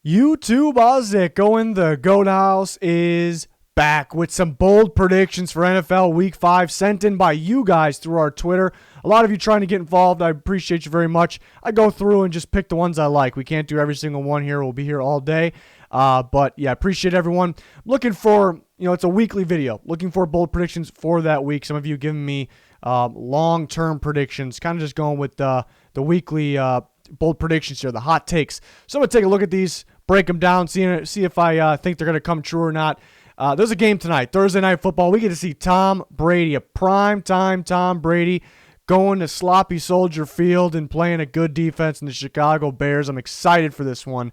YouTube Ozzick in the Goat House is back with some bold predictions for NFL Week 5 sent in by you guys through our Twitter. A lot of you trying to get involved. I appreciate you very much. I go through and just pick the ones I like. We can't do every single one here. We'll be here all day. But yeah, appreciate everyone. Looking for, it's a weekly video. Looking for bold predictions for that week. Some of you giving me long-term predictions. Kind of just going with the weekly bold predictions here, the hot takes. So I'm going to take a look at these, break them down, see if I think they're going to come true or not. There's a game tonight, Thursday Night Football. We get to see Tom Brady, a prime-time Tom Brady, going to Sloppy Soldier Field and playing a good defense in the Chicago Bears. I'm excited for this one.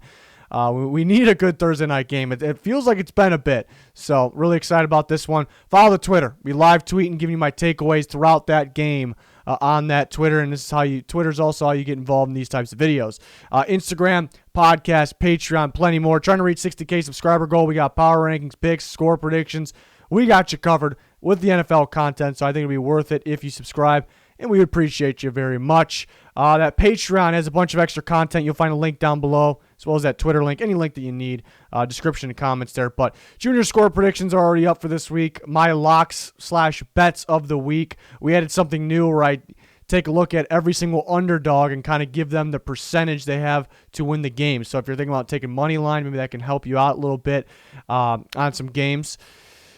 We need a good Thursday night game. It feels like it's been a bit. So really excited about this one. Follow the Twitter. We live tweet and give you my takeaways throughout that game on that Twitter. And this is Twitter's also how you get involved in these types of videos. Instagram, podcast, Patreon, plenty more. Trying to reach 60K subscriber goal. We got power rankings, picks, score predictions. We got you covered with the NFL content. So I think it'll be worth it if you subscribe. And we appreciate you very much. That Patreon has a bunch of extra content. You'll find a link down below, as well as that Twitter link, any link that you need, description and comments there. But junior score predictions are already up for this week. My locks/bets of the week. We added something new where I take a look at every single underdog and kind of give them the percentage they have to win the game. So if you're thinking about taking money line, maybe that can help you out a little bit on some games.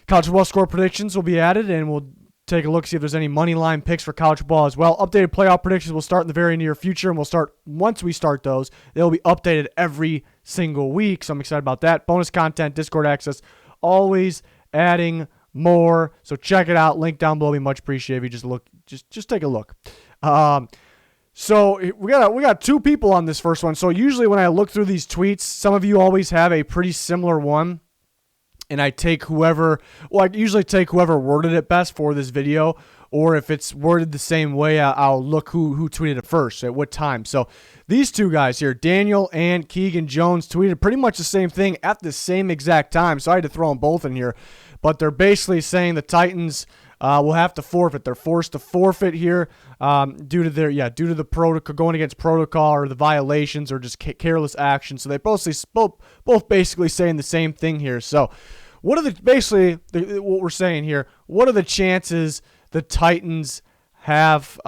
College football score predictions will be added, and we'll take a look, see if there's any money line picks for college football as well. Updated playoff predictions will start in the very near future, and once we start those, they'll be updated every single week. So I'm excited about that. Bonus content, Discord access, always adding more. So check it out. Link down below. Be much appreciated if you just take a look. So we got two people on this first one. So usually when I look through these tweets, some of you always have a pretty similar one. And I usually take whoever worded it best for this video, or if it's worded the same way, I'll look who tweeted it first, at what time. So these two guys here, Daniel and Keegan Jones, tweeted pretty much the same thing at the same exact time, so I had to throw them both in here. But they're basically saying the Titans will have to forfeit. They're forced to forfeit here due to the protocol, going against protocol or the violations or just careless action. So they both basically saying the same thing here. So what are what we're saying here? What are the chances the Titans have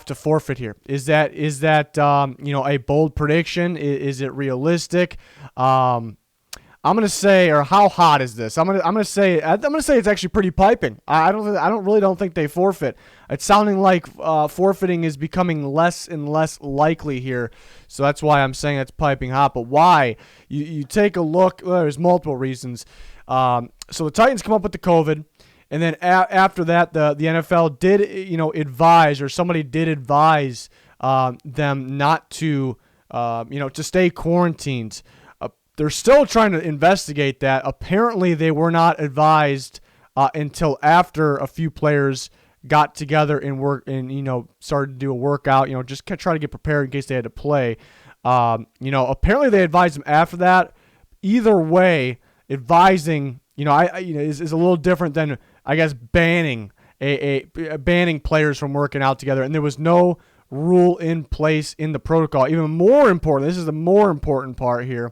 to forfeit here? Is that a bold prediction? Is it realistic? I'm gonna say, or how hot is this? I'm gonna say it's actually pretty piping. I don't think they forfeit. It's sounding like forfeiting is becoming less and less likely here, so that's why I'm saying it's piping hot. But why? You take a look. Well, there's multiple reasons. So the Titans come up with the COVID, and then after that, the NFL did advise, or somebody did advise them not to to stay quarantined. They're still trying to investigate that. Apparently, they were not advised until after a few players got together and started to do a workout. Just try to get prepared in case they had to play. Apparently they advised them after that. Either way, advising is a little different than, I guess, banning banning players from working out together. And there was no rule in place in the protocol. Even more important, this is the more important part here,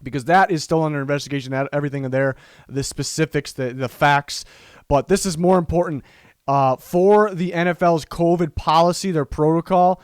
because that is still under investigation, everything in there, the specifics, the facts. But this is more important for the NFL's COVID policy, their protocol.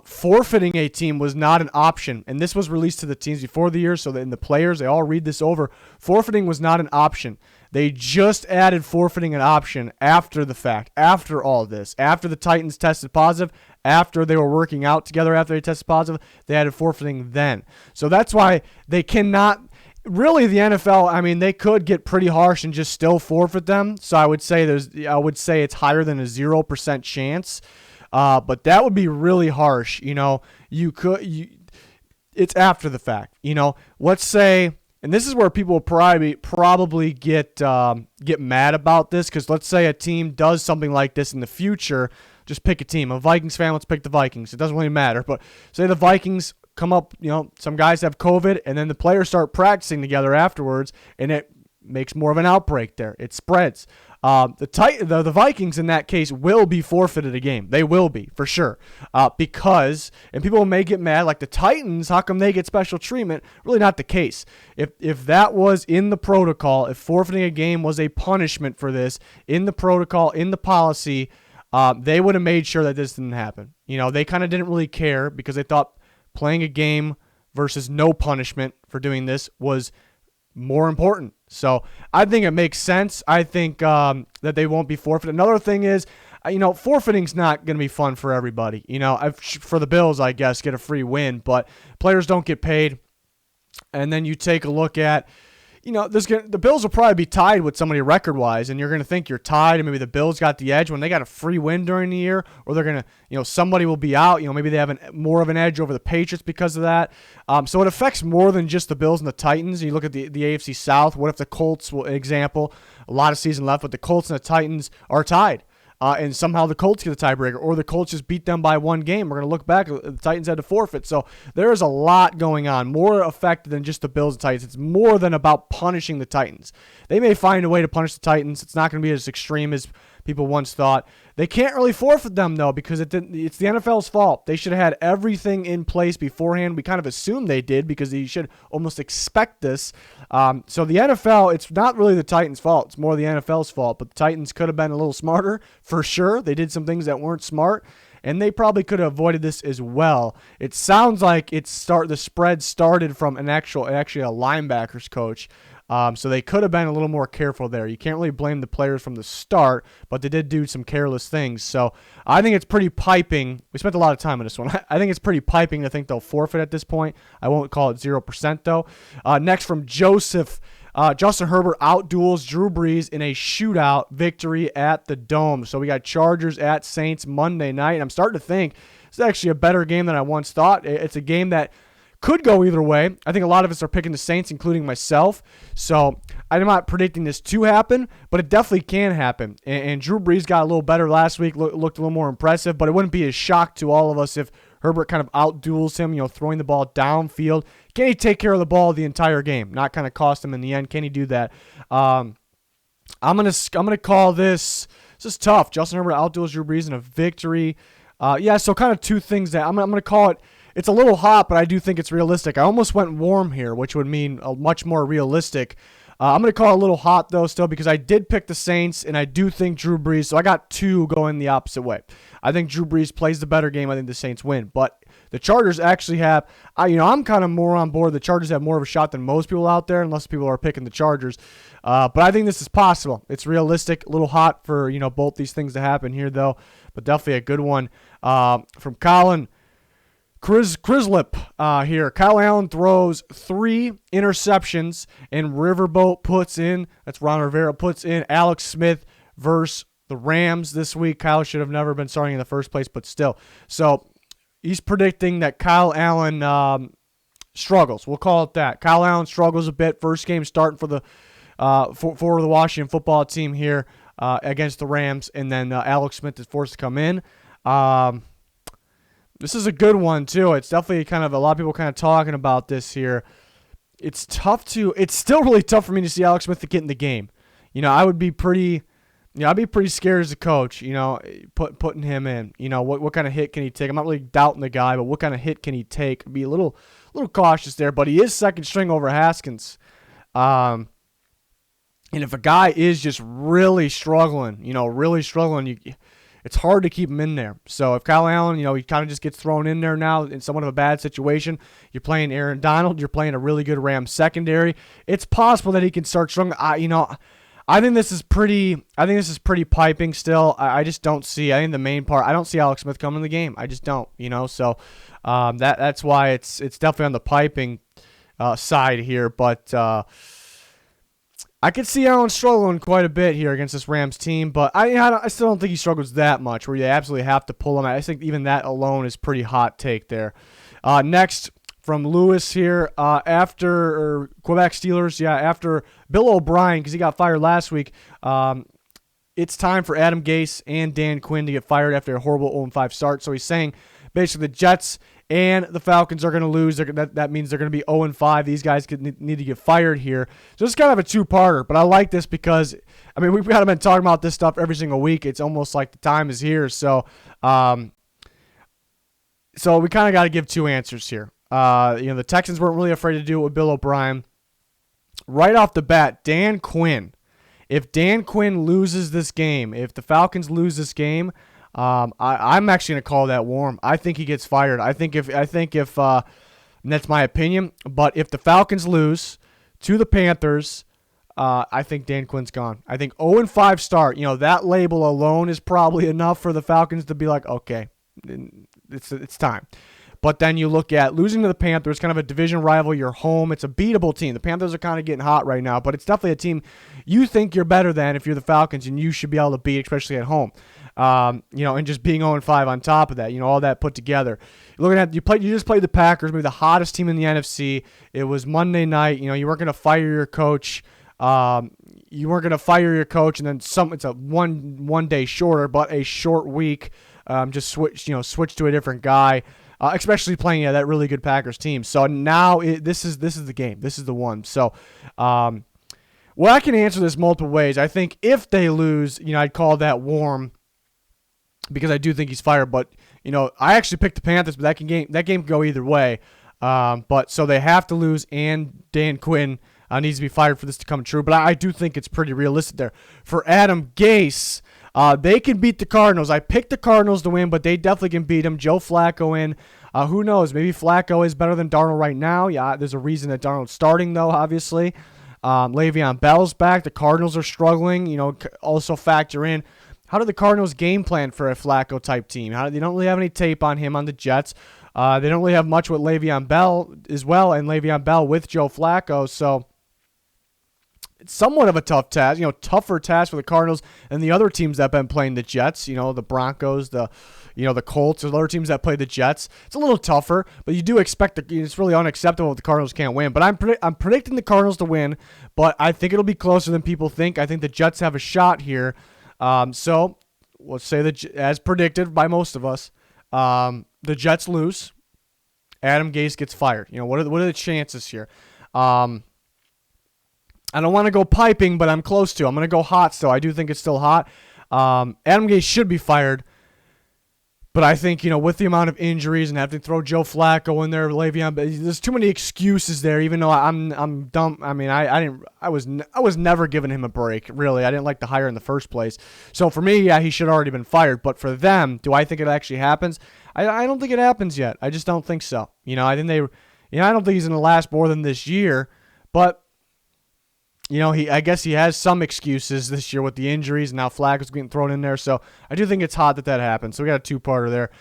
Forfeiting a team was not an option, and this was released to the teams before the year, so that the players, they all read this over. Forfeiting was not an option. They just added forfeiting an option after the fact, after all this, after the Titans tested positive, after they were working out together, after they tested positive, they added forfeiting then. So that's why they cannot, really the NFL, they could get pretty harsh and just still forfeit them. So I would say it's higher than a 0% chance. But that would be really harsh. It's after the fact, let's say, and this is where people will probably get mad about this, because let's say a team does something like this in the future. Just pick a team. A Vikings fan, let's pick the Vikings. It doesn't really matter. But say the Vikings come up, some guys have COVID, and then the players start practicing together afterwards, and it makes more of an outbreak there. It spreads. The Vikings in that case will be forfeited a game. They will be, for sure. Because, and people may get mad, like the Titans, how come they get special treatment? Really not the case. If that was in the protocol, if forfeiting a game was a punishment for this, in the protocol, in the policy, they would have made sure that this didn't happen. They kind of didn't really care because they thought playing a game versus no punishment for doing this was more important. So I think it makes sense. I think that they won't be forfeited. Another thing is, forfeiting's not going to be fun for everybody. For the Bills, I guess, get a free win, but players don't get paid. And then you take a look at, the Bills will probably be tied with somebody record-wise, and you're going to think you're tied, and maybe the Bills got the edge when they got a free win during the year, or they're going to, somebody will be out. Maybe they have more of an edge over the Patriots because of that. So it affects more than just the Bills and the Titans. You look at the AFC South. What if the Colts, example, a lot of season left, but the Colts and the Titans are tied? And somehow the Colts get the tiebreaker, or the Colts just beat them by one game. We're going to look back. The Titans had to forfeit. So there is a lot going on, more affected than just the Bills and Titans. It's more than about punishing the Titans. They may find a way to punish the Titans. It's not going to be as extreme as people once thought. They can't really forfeit them, though, because it's the NFL's fault. They should have had everything in place beforehand. We kind of assumed they did because they should almost expect this. So the NFL, it's not really the Titans' fault. It's more the NFL's fault. But the Titans could have been a little smarter, for sure. They did some things that weren't smart, and they probably could have avoided this as well. It sounds like the spread started from actually a linebackers coach. So they could have been a little more careful there. You can't really blame the players from the start, but they did do some careless things. So I think it's pretty piping. We spent a lot of time on this one. I think it's pretty piping to think they'll forfeit at this point. I won't call it 0% though. Next from Joseph, Justin Herbert out-duels Drew Brees in a shootout victory at the Dome. So we got Chargers at Saints Monday night. And I'm starting to think it's actually a better game than I once thought. It's a game that could go either way. I think a lot of us are picking the Saints, including myself. So I'm not predicting this to happen, but it definitely can happen. And Drew Brees got a little better last week, looked a little more impressive, but it wouldn't be a shock to all of us if Herbert kind of out-duels him, throwing the ball downfield. Can he take care of the ball the entire game? Not kind of cost him in the end. Can he do that? I'm gonna call this. This is tough. Justin Herbert out-duels Drew Brees in a victory. So kind of two things that I'm gonna call it. It's a little hot, but I do think it's realistic. I almost went warm here, which would mean a much more realistic. I'm going to call it a little hot, though, still, because I did pick the Saints, and I do think Drew Brees, so I got two going the opposite way. I think Drew Brees plays the better game. I think the Saints win. But the Chargers actually have, I'm kind of more on board. The Chargers have more of a shot than most people out there, unless people are picking the Chargers. But I think this is possible. It's realistic. A little hot for, both these things to happen here, though, but definitely a good one. From Colin Crislip here. Kyle Allen throws 3 interceptions, and Ron Rivera puts in Alex Smith versus the Rams this week. Kyle should have never been starting in the first place, but still. So he's predicting that Kyle Allen struggles. We'll call it that. Kyle Allen struggles a bit. First game starting for the Washington football team here against the Rams, and then Alex Smith is forced to come in. This is a good one, too. It's definitely kind of a lot of people kind of talking about this here. It's still really tough for me to see Alex Smith to get in the game. I would be pretty, I'd be pretty scared as a coach, putting him in. What kind of hit can he take? I'm not really doubting the guy, but what kind of hit can he take? Be a little cautious there, but he is second string over Haskins. And if a guy is just really struggling, it's hard to keep him in there. So if Kyle Allen, he kind of just gets thrown in there now in somewhat of a bad situation, you're playing Aaron Donald, you're playing a really good Rams secondary, it's possible that he can start struggling. I think this is pretty piping still. I just don't see. I think the main part, I don't see Alex Smith coming in the game. I just don't. So that's why it's definitely on the piping side here, but. I could see Allen struggling quite a bit here against this Rams team, but I still don't think he struggles that much where you absolutely have to pull him. I think even that alone is pretty hot take there. Next from Lewis here, after Quebec Steelers, after Bill O'Brien, because he got fired last week, it's time for Adam Gase and Dan Quinn to get fired after a horrible 0-5 start. So he's saying basically the Jets and the Falcons are going to lose. That means they're going to be 0-5. These guys need to get fired here. So it's kind of a two-parter, but I like this because, I mean, we've kind of been talking about this stuff every single week. It's almost like the time is here. So we kind of got to give two answers here. The Texans weren't really afraid to do it with Bill O'Brien. Right off the bat, Dan Quinn. If Dan Quinn loses this game, if the Falcons lose this game, I'm actually going to call that warm. I think he gets fired. I think if and that's my opinion, but if the Falcons lose to the Panthers, I think Dan Quinn's gone. I think 0-5 start, that label alone is probably enough for the Falcons to be like, okay, it's time. But then you look at losing to the Panthers, kind of a division rival, you're home. It's a beatable team. The Panthers are kind of getting hot right now, but it's definitely a team you think you're better than if you're the Falcons, and you should be able to beat, especially at home. And just being 0-5 on top of that, all that put together. Looking at you just played the Packers, maybe the hottest team in the NFC. It was Monday night. You weren't going to fire your coach. And then it's a one day shorter, but a short week. Just switch to a different guy. Especially playing that really good Packers team. So now this is the game. This is the one. So, I can answer this multiple ways. I think if they lose, I'd call that warm because I do think he's fired. But I actually picked the Panthers, but that game can go either way. But so they have to lose, and Dan Quinn needs to be fired for this to come true. But I do think it's pretty realistic there for Adam Gase. They can beat the Cardinals. I picked the Cardinals to win, but they definitely can beat them. Joe Flacco in. Who knows? Maybe Flacco is better than Darnold right now. Yeah, there's a reason that Darnold's starting, though, obviously. Le'Veon Bell's back. The Cardinals are struggling. Also factor in, how did the Cardinals game plan for a Flacco-type team? They don't really have any tape on him on the Jets. They don't really have much with Le'Veon Bell as well, and Le'Veon Bell with Joe Flacco, so it's somewhat of a tough task, tougher task for the Cardinals and the other teams that have been playing the Jets, the Broncos, the Colts, there's other teams that play the Jets. It's a little tougher, but you do expect it's really unacceptable if the Cardinals can't win. But I'm predicting the Cardinals to win, but I think it'll be closer than people think. I think the Jets have a shot here. So let's say that, as predicted by most of us, the Jets lose. Adam Gase gets fired. What are the chances here? I don't want to go piping, but I'm close to. I'm going to go hot still. I do think it's still hot. Adam Gase should be fired. But I think, with the amount of injuries and having to throw Joe Flacco in there, Le'Veon, there's too many excuses there. Even though I'm dumb. I mean, I was never giving him a break. Really, I didn't like the hire in the first place. So for me, yeah, he should have already been fired. But for them, do I think it actually happens? I don't think it happens yet. I just don't think so. I think I don't think he's going to last more than this year. But I guess he has some excuses this year with the injuries, and now Flacco's getting thrown in there. So I do think it's hot that happens. So we got a two-parter there.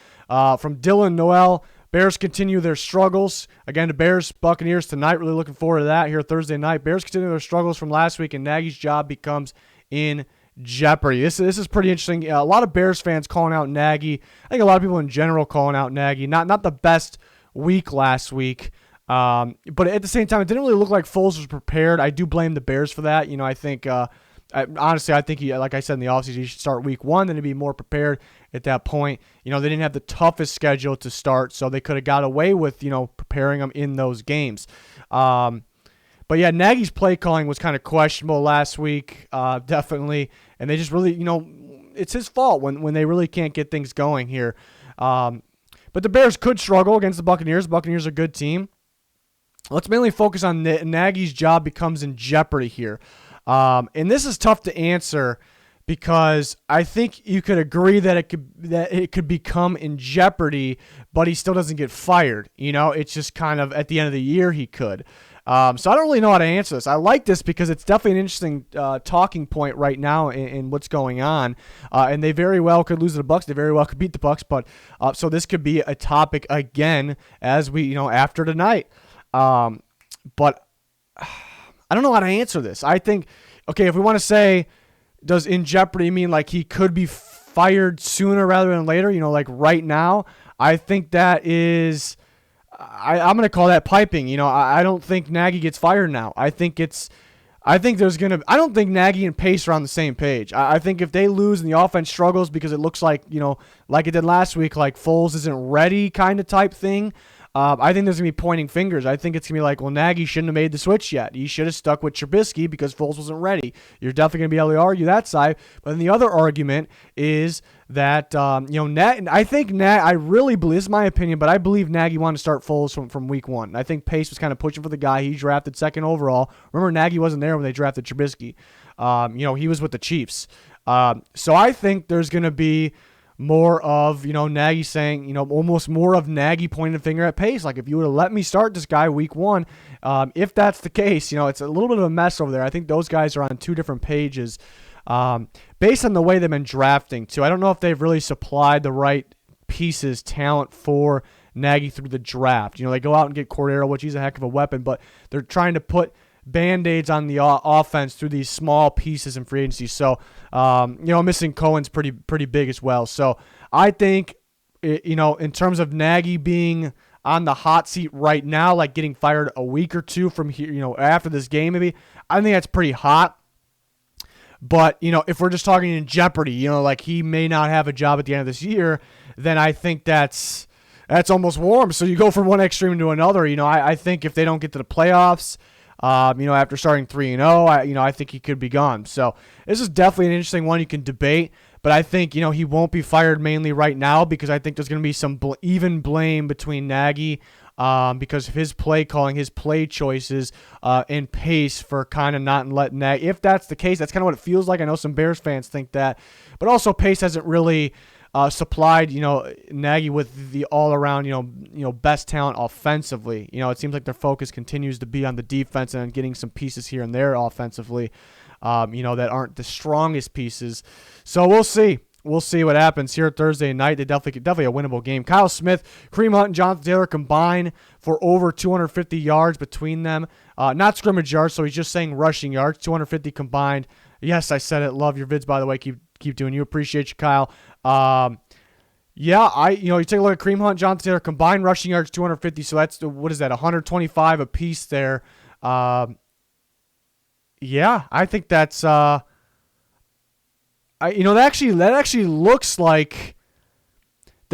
From Dylan Noel, Bears continue their struggles. Again, the Bears-Buccaneers tonight. Really looking forward to that here Thursday night. Bears continue their struggles from last week, and Nagy's job becomes in jeopardy. This is pretty interesting. A lot of Bears fans calling out Nagy. I think a lot of people in general calling out Nagy. Not the best week last week. But at the same time, it didn't really look like Foles was prepared. I do blame the Bears for that. I think, honestly, I think he, like I said in the offseason, he should start week one, then he'd be more prepared at that point. They didn't have the toughest schedule to start, so they could have got away with, preparing them in those games. But yeah, Nagy's play calling was kind of questionable last week, definitely. And they just really, it's his fault when they really can't get things going here. But the Bears could struggle against the Buccaneers. The Buccaneers are a good team. Let's mainly focus on Nagy's job becomes in jeopardy here. And this is tough to answer because I think you could agree that it could become in jeopardy, but he still doesn't get fired. It's just kind of at the end of the year he could. So I don't really know how to answer this. I like this because it's definitely an interesting talking point right now in what's going on. And they very well could lose to the Bucs. They very well could beat the Bucs. But so this could be a topic again as we, after tonight. But I don't know how to answer this. I think, okay, if we want to say, does in jeopardy mean like he could be fired sooner rather than later, like right now? I think that is, I'm going to call that piping. I don't think Nagy gets fired now. I think it's I don't think Nagy and Pace are on the same page. I think if they lose and the offense struggles because it looks like, like it did last week, like Foles isn't ready kind of type thing, I think there's going to be pointing fingers. I think it's going to be like, well, Nagy shouldn't have made the switch yet. He should have stuck with Trubisky because Foles wasn't ready. You're definitely going to be able to argue that side. But then the other argument is that, I think I really believe, this is my opinion, but I believe Nagy wanted to start Foles from week one. I think Pace was kind of pushing for the guy he drafted second overall. Remember, Nagy wasn't there when they drafted Trubisky. He was with the Chiefs. So I think there's going to be more of, Nagy saying, almost more of Nagy pointing the finger at Pace. Like, if you would have let me start this guy week one, if that's the case, it's a little bit of a mess over there. I think those guys are on two different pages based on the way they've been drafting, too. I don't know if they've really supplied the right pieces, talent for Nagy through the draft. They go out and get Cordero, which he's a heck of a weapon, but they're trying to put Band-Aids on the offense through these small pieces in free agency. So, missing Cohen's pretty big as well. So I think, in terms of Nagy being on the hot seat right now, like getting fired a week or two from here, after this game maybe, I think that's pretty hot. But, if we're just talking in jeopardy, like he may not have a job at the end of this year, then I think that's almost warm. So you go from one extreme to another. I think if they don't get to the playoffs, after starting 3-0, I think he could be gone. So this is definitely an interesting one you can debate. But I think, he won't be fired mainly right now because I think there's going to be some even blame between Nagy because of his play calling, his play choices, and Pace for kind of not letting Nagy. If that's the case, that's kind of what it feels like. I know some Bears fans think that. But also Pace hasn't really supplied, Nagy with the all-around, best talent offensively. It seems like their focus continues to be on the defense and getting some pieces here and there offensively, that aren't the strongest pieces. So we'll see. We'll see what happens here Thursday night. They definitely a winnable game. Kyle Smith, Kareem Hunt, and Jonathan Taylor combined for over 250 yards between them. Not scrimmage yards, so he's just saying rushing yards. 250 combined. Yes, I said it. Love your vids, by the way. Keep doing you. Appreciate you, Kyle. You take a look at Kareem Hunt, Jonathan Taylor, combined rushing yards 250. So that's 125 apiece there. I think that's that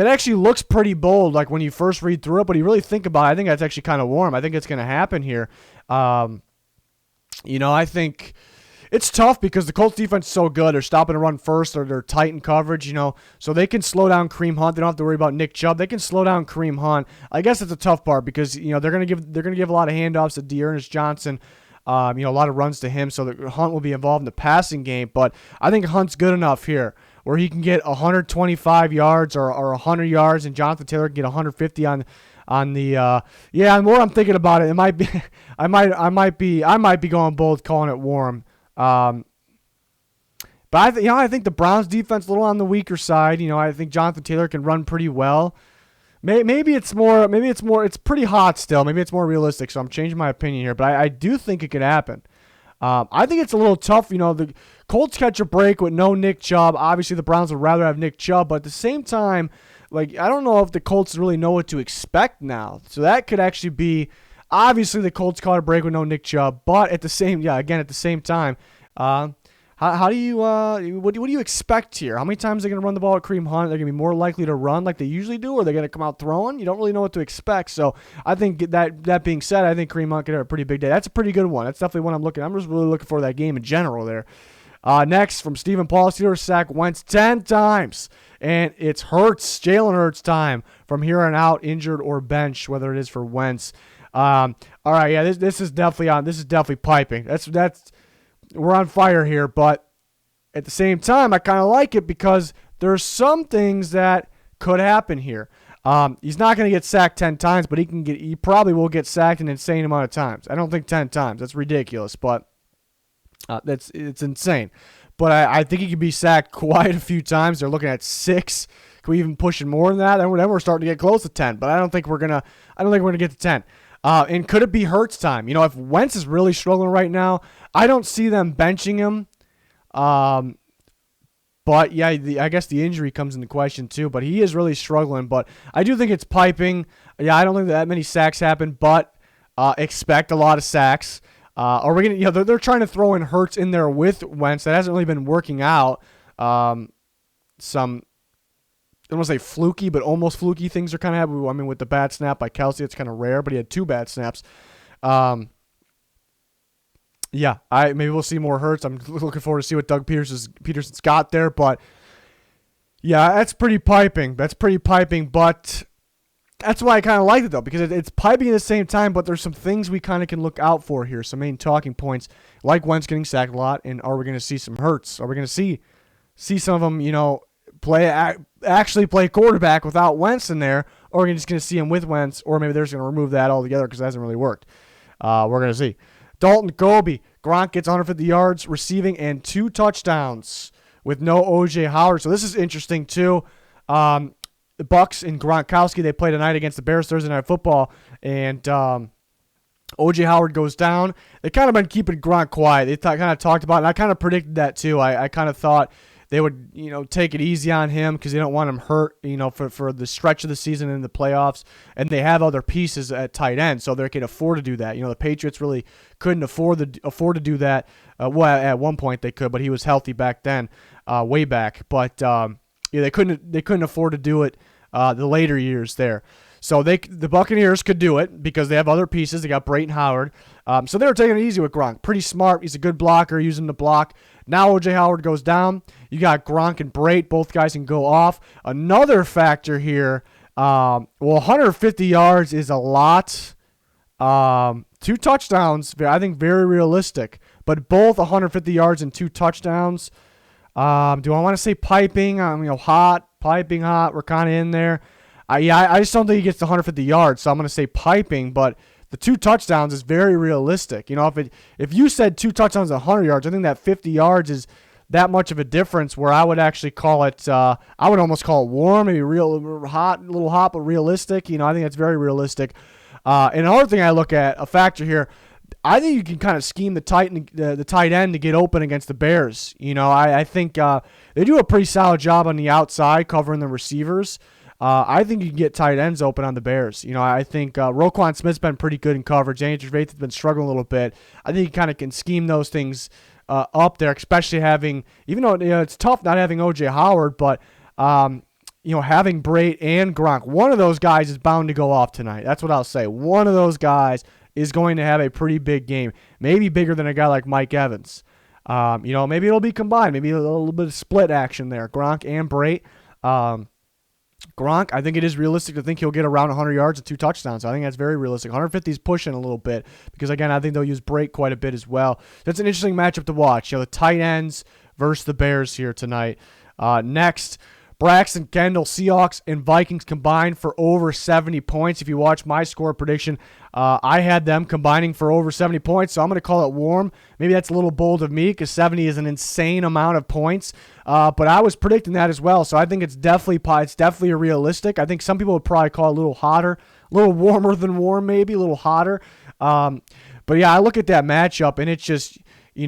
actually looks pretty bold, like when you first read through it. But you really think about it, I think that's actually kind of warm. I think it's going to happen here. I think it's tough because the Colts defense is so good. They're stopping to run first, or they're tight in coverage, so they can slow down Kareem Hunt. They don't have to worry about Nick Chubb. They can slow down Kareem Hunt. I guess it's a tough part because they're gonna give a lot of handoffs to Dearness Johnson. A lot of runs to him, so that Hunt will be involved in the passing game. But I think Hunt's good enough here where he can get 125 yards or 100 yards, and Jonathan Taylor can get 150 on the the more I'm thinking about it, it might be I might be going bold, calling it warm. But I think the Browns defense a little on the weaker side. I think Jonathan Taylor can run pretty well. Maybe it's pretty hot still. Maybe it's more realistic. So I'm changing my opinion here, but I do think it could happen. I think it's a little tough. The Colts catch a break with no Nick Chubb. Obviously, the Browns would rather have Nick Chubb, but at the same time, I don't know if the Colts really know what to expect now. So that could actually be. Obviously, the Colts caught a break with no Nick Chubb, but at the same time, how do you what do you expect here? How many times are they going to run the ball at Kareem Hunt? They're going to be more likely to run like they usually do, or they're going to come out throwing? You don't really know what to expect. So I think that being said, I think Kareem Hunt could have a pretty big day. That's a pretty good one. That's definitely one I'm just really looking for that game in general there. Next, from Stephen Paul, Steelers sack Wentz 10 times. And it's Jalen Hurts time from here on out, injured or bench, whether it is for Wentz. All right, yeah, this is definitely on. This is definitely piping. That's we're on fire here, but at the same time, I kind of like it because there's some things that could happen here. He's not going to get sacked 10 times, but he probably will get sacked an insane amount of times. I don't think 10 times. That's ridiculous, but it's insane. But I think he could be sacked quite a few times. They're looking at 6. Can we even push it more than that? Then we're starting to get close to 10. But I don't think we're gonna get to 10. And could it be Hurts time? If Wentz is really struggling right now, I don't see them benching him. But yeah, I guess the injury comes into question too. But he is really struggling. But I do think it's piping. Yeah, I don't think that many sacks happen, but expect a lot of sacks. Are we gonna? They're trying to throw in Hurts in there with Wentz. That hasn't really been working out. Some, I don't want to say fluky, but almost fluky things are kind of happening. I mean, with the bad snap by Kelsey, it's kind of rare, but he had 2 bad snaps. Yeah, maybe we'll see more Hurts. I'm looking forward to see what Doug Peterson's got there, but yeah, that's pretty piping. But that's why I kind of like it, though, because it's piping at the same time, but there's some things we kind of can look out for here, some main talking points, like Wentz getting sacked a lot, and are we going to see some Hurts? Are we going to see some of them, actually play quarterback without Wentz in there, or are we just going to see him with Wentz, or maybe they're just going to remove that altogether because it hasn't really worked. We're going to see. Dalton Colby, Gronk gets 150 yards receiving and 2 touchdowns with no O.J. Howard. So this is interesting, too. The Bucs and Gronkowski, they play tonight against the Bears Thursday Night Football, and O.J. Howard goes down. They kind of been keeping Gronk quiet. They kind of talked about it, and I kind of predicted that, too. I kind of thought they would, take it easy on him because they don't want him hurt, for the stretch of the season in the playoffs. And they have other pieces at tight end, so they can afford to do that. The Patriots really couldn't afford to do that. Well, at one point they could, but he was healthy back then, way back. But they couldn't afford to do it the later years there. So the Buccaneers could do it because they have other pieces. They got Brayton Howard. So they were taking it easy with Gronk. Pretty smart. He's a good blocker, using the block. Now O.J. Howard goes down. You got Gronk and Brate. Both guys can go off. Another factor here, 150 yards is a lot. 2 touchdowns, I think very realistic. But both 150 yards and 2 touchdowns. Do I want to say piping? Hot, piping hot. We're kind of in there. I just don't think he gets the 150 yards, so I'm going to say piping, but the 2 touchdowns is very realistic. If you said 2 touchdowns and 100 yards, I think that 50 yards is that much of a difference where I would actually call it, I would almost call it warm, maybe real hot, a little hot, but realistic. I think that's very realistic. And another thing I look at, a factor here, I think you can kind of scheme the tight end to get open against the Bears. I think they do a pretty solid job on the outside covering the receivers. I think you can get tight ends open on the Bears. I think Roquan Smith's been pretty good in coverage. Andrew Faith has been struggling a little bit. I think you kind of can scheme those things up there, especially having, even though it's tough not having O.J. Howard, but having Brate and Gronk. One of those guys is bound to go off tonight. That's what I'll say. One of those guys is going to have a pretty big game, maybe bigger than a guy like Mike Evans. Maybe it'll be combined, maybe a little bit of split action there, Gronk and Brate. Gronk, I think it is realistic to think he'll get around 100 yards and 2 touchdowns. I think that's very realistic. 150 is pushing a little bit because, again, I think they'll use Brate quite a bit as well. That's an interesting matchup to watch. The tight ends versus the Bears here tonight. Next, Braxton Kendall, Seahawks and Vikings combined for over 70 points. If you watch my score prediction, I had them combining for over 70 points, so I'm going to call it warm. Maybe that's a little bold of me because 70 is an insane amount of points, but I was predicting that as well, so I think it's definitely realistic. I think some people would probably call it a little hotter, a little warmer than warm, maybe a little hotter. But yeah, I look at that matchup, and it's just, the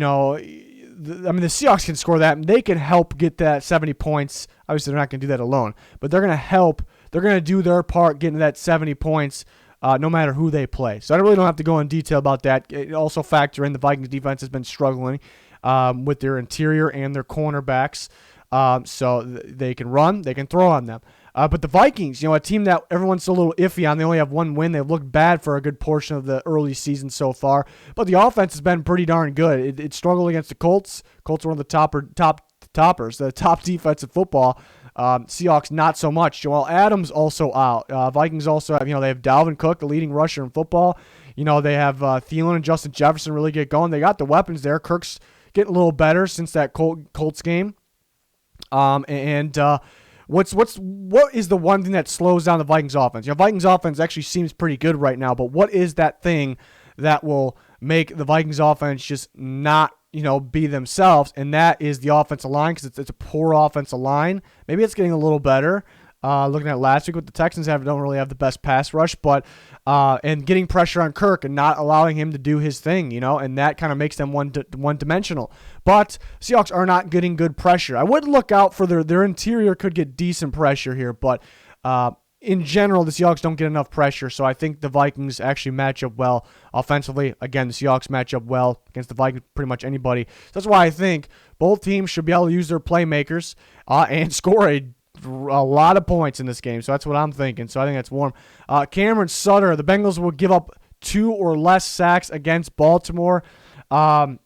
Seahawks can score that, and they can help get that 70 points. Obviously, they're not going to do that alone, but they're going to help. They're going to do their part getting that 70 points no matter who they play. So I really don't have to go in detail about that. It also factor in the Vikings defense has been struggling with their interior and their cornerbacks. So they can run, they can throw on them. But the Vikings, a team that everyone's a little iffy on, they only have 1 win. They've looked bad for a good portion of the early season so far. But the offense has been pretty darn good. It struggled against the Colts. Colts are one of the toppers, the top defense in football. Seahawks, not so much. Joel Adams also out. Vikings also have, they have Dalvin Cook, the leading rusher in football. They have Thielen and Justin Jefferson really get going. They got the weapons there. Kirk's getting a little better since that Colts game. What is the one thing that slows down the Vikings offense? Vikings offense actually seems pretty good right now, but what is that thing that will make the Vikings offense just not, be themselves? And that is the offensive line, because it's a poor offensive line. Maybe it's getting a little better. Looking at last week, what the Texans don't really have the best pass rush, but and getting pressure on Kirk and not allowing him to do his thing, and that kind of makes them one-dimensional. But Seahawks are not getting good pressure. I would look out for their interior could get decent pressure here, but in general, the Seahawks don't get enough pressure, so I think the Vikings actually match up well offensively. Again, the Seahawks match up well against the Vikings, pretty much anybody. So that's why I think both teams should be able to use their playmakers and score a lot of points in this game. So that's what I'm thinking. So I think that's warm. Cameron Sutter, the Bengals will give up 2 or less sacks against Baltimore. Bengals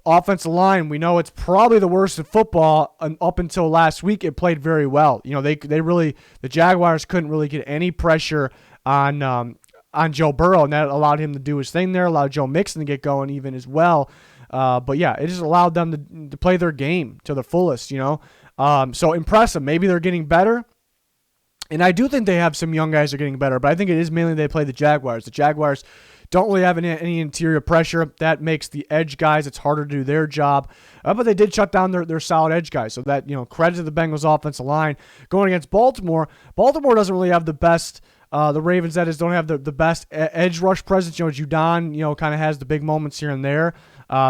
offensive line, we know it's probably the worst in football. Up until last week, it played very well. The Jaguars couldn't really get any pressure on Joe Burrow, and that allowed him to do his thing there, allowed Joe Mixon to get going even as well. But yeah, it just allowed them to play their game to the fullest, So impressive. Maybe they're getting better. And I do think they have some young guys that are getting better, but I think it is mainly they play the Jaguars. The Jaguars don't really have any interior pressure. That makes the edge guys, it's harder to do their job. But they did shut down their solid edge guys. So that, credit to the Bengals offensive line. Going against Baltimore, Baltimore doesn't really have the best, the Ravens, that is, don't have the best edge rush presence. Judon, kind of has the big moments here and there.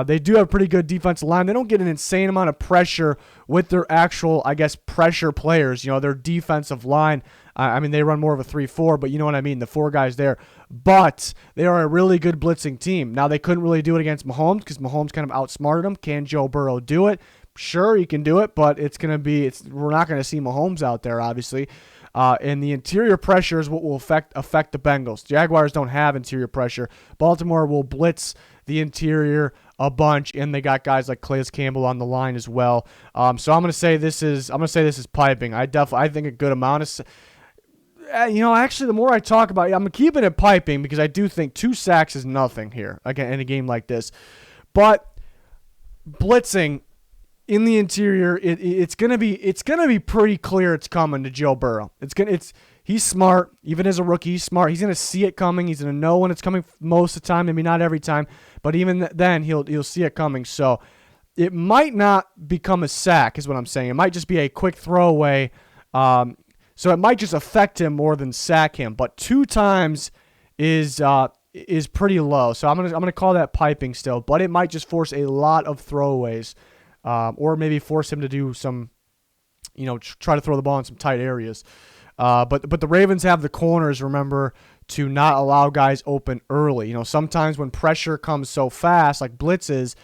They do have a pretty good defensive line. They don't get an insane amount of pressure with their actual, pressure players. Their defensive line. They run more of a 3-4, but you know what I mean, the 4 guys there. But they are a really good blitzing team. Now, they couldn't really do it against Mahomes because Mahomes kind of outsmarted them. Can Joe Burrow do it? Sure, he can do it, but we're not going to see Mahomes out there, obviously. And the interior pressure is what will affect the Bengals. Jaguars don't have interior pressure. Baltimore will blitz the interior a bunch, and they got guys like Calais Campbell on the line as well. So I'm going to say this is piping. I think a good amount of. Actually, the more I talk about it, I'm keeping it piping because I do think 2 sacks is nothing here again in a game like this. But blitzing in the interior, it's gonna be pretty clear it's coming to Joe Burrow. He's smart, even as a rookie. He's smart. He's gonna see it coming. He's gonna know when it's coming most of the time. Maybe not every time, but even then he'll see it coming. So it might not become a sack, is what I'm saying. It might just be a quick throwaway. So it might just affect him more than sack him. But 2 times is pretty low. So I'm gonna call that piping still. But it might just force a lot of throwaways, or maybe force him to do some, try to throw the ball in some tight areas. But the Ravens have the corners, remember, to not allow guys open early. Sometimes when pressure comes so fast, like blitzes,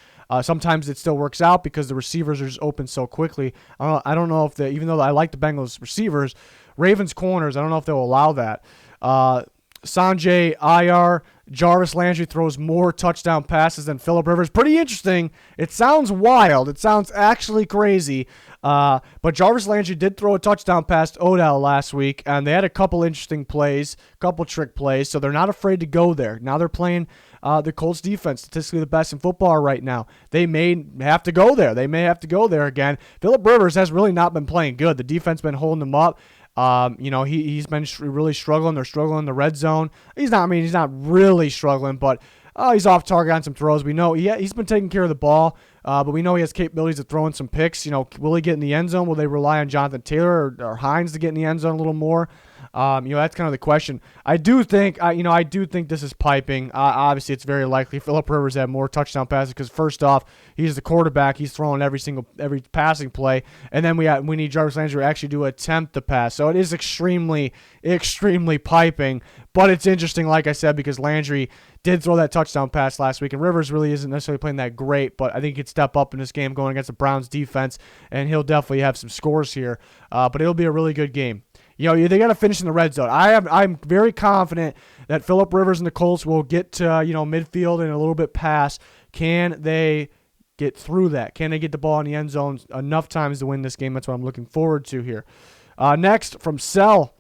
sometimes it still works out because the receivers are just open so quickly. I don't know if even though I like the Bengals receivers, Ravens corners, I don't know if they'll allow that. Sanjay Ayar, Jarvis Landry throws more touchdown passes than Phillip Rivers. Pretty interesting. It sounds wild. It sounds actually crazy. But Jarvis Landry did throw a touchdown pass to Odell last week, and they had a couple interesting plays, couple trick plays, so they're not afraid to go there. Now they're playing the Colts defense, statistically the best in football right now. They may have to go there. They may have to go there again. Phillip Rivers has really not been playing good. The defense has been holding him up. He's been really struggling. They're struggling in the red zone. He's not really struggling, but he's off target on some throws. We know he's been taking care of the ball, but we know he has capabilities of throwing some picks. Will he get in the end zone? Will they rely on Jonathan Taylor or Hines to get in the end zone a little more? That's kind of the question. I do think this is piping. Obviously, it's very likely Phillip Rivers had more touchdown passes because first off, he's the quarterback. He's throwing every passing play, and then we need Jarvis Landry to actually do attempt the pass. So it is extremely, extremely piping. But it's interesting, like I said, because Landry did throw that touchdown pass last week, and Rivers really isn't necessarily playing that great, but I think he could step up in this game going against the Browns defense, and he'll definitely have some scores here. But it'll be a really good game. They got to finish in the red zone. I'm very confident that Phillip Rivers and the Colts will get to midfield and a little bit past. Can they get through that? Can they get the ball in the end zone enough times to win this game? That's what I'm looking forward to here. Next, from Cell,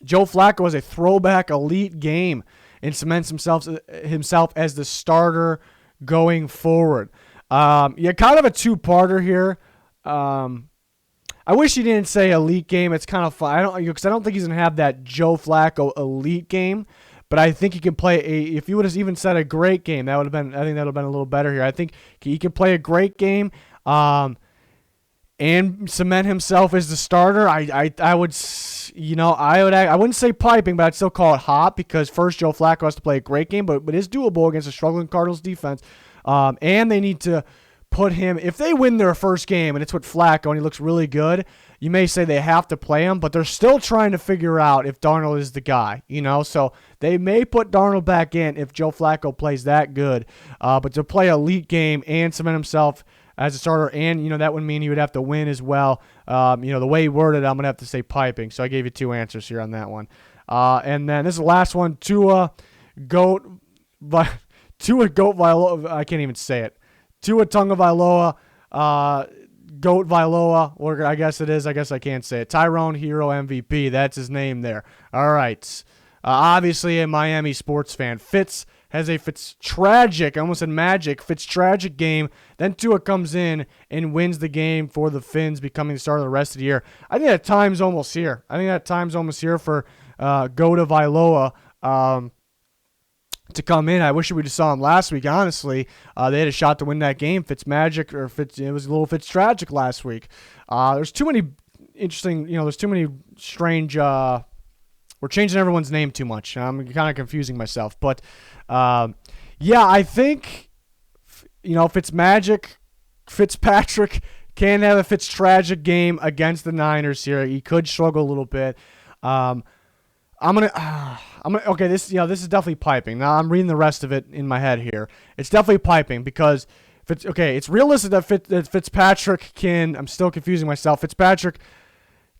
Joe Flacco has a throwback elite game and cements himself as the starter going forward. Kind of a two-parter here. I wish he didn't say elite game. It's kind of fun. Because I don't think he's gonna have that Joe Flacco elite game, but I think he can play if you would have even said a great game, that would have been. I think that would have been a little better here. I think he can play a great game, and cement himself as the starter. I wouldn't say piping, but I'd still call it hot because first Joe Flacco has to play a great game, but it's doable against a struggling Cardinals defense, and they need to put him, if they win their first game and it's with Flacco and he looks really good, you may say they have to play him, but they're still trying to figure out if Darnold is the guy, so they may put Darnold back in if Joe Flacco plays that good, but to play a elite game and cement himself as a starter, and that would mean he would have to win as well. The way he worded it, I'm gonna have to say piping, so I gave you 2 answers here on that one. And then this is the last one, Tua Goat Vailoa, I can't even say it. Tua Tagovailoa, Goat Vailoa, or I guess it is. I guess I can't say it. Tyrone Hero MVP. That's his name there. All right. Obviously a Miami sports fan. Fitz has a tragic, I almost said magic, tragic game. Then Tua comes in and wins the game for the Finns, becoming the starter the rest of the year. I think that time's almost here. For Goat Vailoa. To come in. I wish we just saw him last week, honestly. They had a shot to win that game. Fitzmagic, or it was a little Fitztragic last week. There's too many interesting, there's too many strange, we're changing everyone's name too much. I'm kind of confusing myself. But, I think, Fitzpatrick can have a Fitztragic game against the Niners here. He could struggle a little bit. Okay, this is definitely piping. Now I'm reading the rest of it in my head here. It's definitely piping because it's realistic that Fitzpatrick can. I'm still confusing myself. Fitzpatrick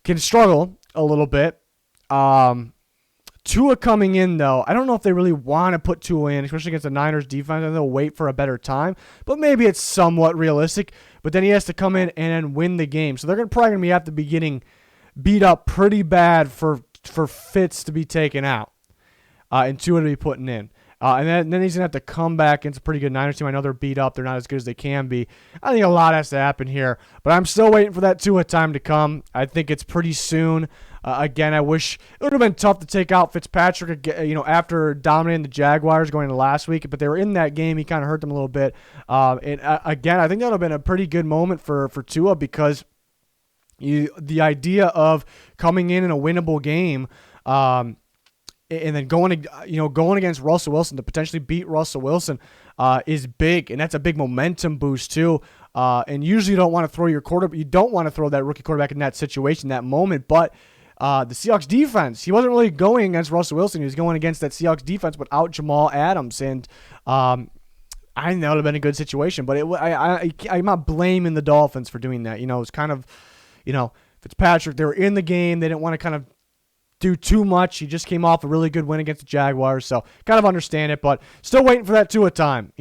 can struggle a little bit. Tua coming in though, I don't know if they really want to put Tua in, especially against the Niners defense. And they'll wait for a better time, but maybe it's somewhat realistic. But then he has to come in and then win the game, so they're probably gonna be at the beginning beat up pretty bad for Fitz to be taken out and Tua to be putting in. And then he's going to have to come back against a pretty good Niners team. I know they're beat up. They're not as good as they can be. I think a lot has to happen here. But I'm still waiting for that Tua time to come. I think it's pretty soon. Again, I wish it would have been tough to take out Fitzpatrick, after dominating the Jaguars going into last week. But they were in that game. He kind of hurt them a little bit. Again, I think that would have been a pretty good moment for Tua because the idea of coming in a winnable game, and then going against Russell Wilson to potentially beat Russell Wilson, is big, and that's a big momentum boost too. And usually you don't want to throw your quarterback, you don't want to throw that rookie quarterback in that situation, that moment. But the Seahawks defense, he wasn't really going against Russell Wilson. He was going against that Seahawks defense without Jamal Adams, and I think that would have been a good situation. But I'm not blaming the Dolphins for doing that. It's kind of. Fitzpatrick, they were in the game. They didn't want to kind of do too much. He just came off a really good win against the Jaguars, so kind of understand it, but still waiting for that Tua time,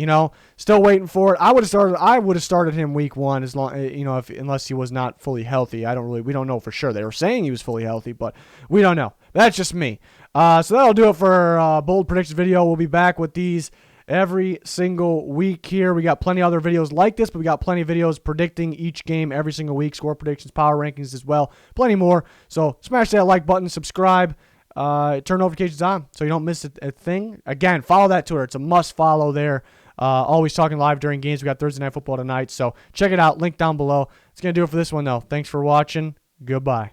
still waiting for it. I would have started him week 1 as long, unless he was not fully healthy. We don't know for sure. They were saying he was fully healthy, but we don't know. That's just me. So that'll do it for bold predictions video. We'll be back with these every single week here. We got plenty of other videos like this, but we got plenty of videos predicting each game every single week, score predictions, power rankings as well, plenty more. So smash that like button, subscribe, turn notifications on so you don't miss a thing. Again, follow that Twitter. It's a must follow there. Always talking live during games. We got Thursday Night Football tonight, so check it out. Link down below. It's going to do it for this one, though. Thanks for watching. Goodbye.